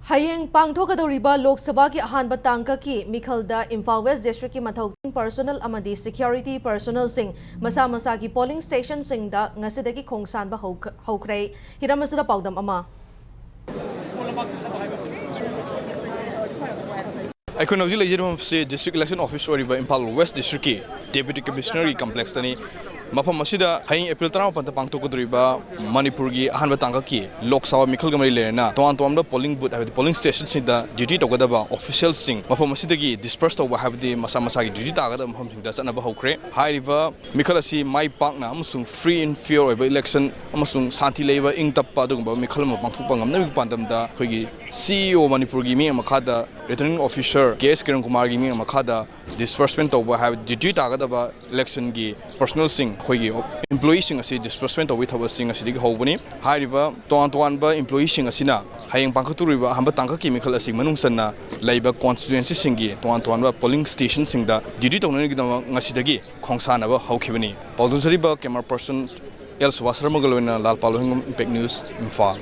Hayeng pangthokadoriba Lok Sabha ki ahanba tangka ki Mikhalda Imphal West District ki mathauking personal amadi security personnel sing masa ki polling station sing da ngasidagi khongsanba hokrai hiramasada paudam ama I know the District Election Office or Imphal West District ki Deputy Commissioner Complex tani mafam masida haying April 10 panta pangthokadoriba Manipur gi ahanba tangka ki Lok Sabha Mikhal gamari lerena toan da polling booth have the polling station sinda duty togadaba official sing mafam masida gi dispersal wa have the masa gi duty tagada mafam sing da sanaba hokre hai riba Mikhal asi mai pak na amusung free and fair over election amusung santi leiba ing tappa dugba Mikhal ma pangthokpa ngamna pandam da khogi CEO Manipur gi mi makada returning officer KS Kiran Kumar gi mi makada disbursement over have duty tagadaba election gi personal sing khogi employees sing asi disbursement of with our sing asi dig hobani hariba toan ba employees sing asina hayeng pangkaturiba hamba tangka chemical asing manung sanna laiba constituency singi toan ba polling station sing da duty tonani gi ngasi dagi khongsana ba haukhibani paudun sariba camera person El Swasarmagalwena Lalpalo Impact News Imphal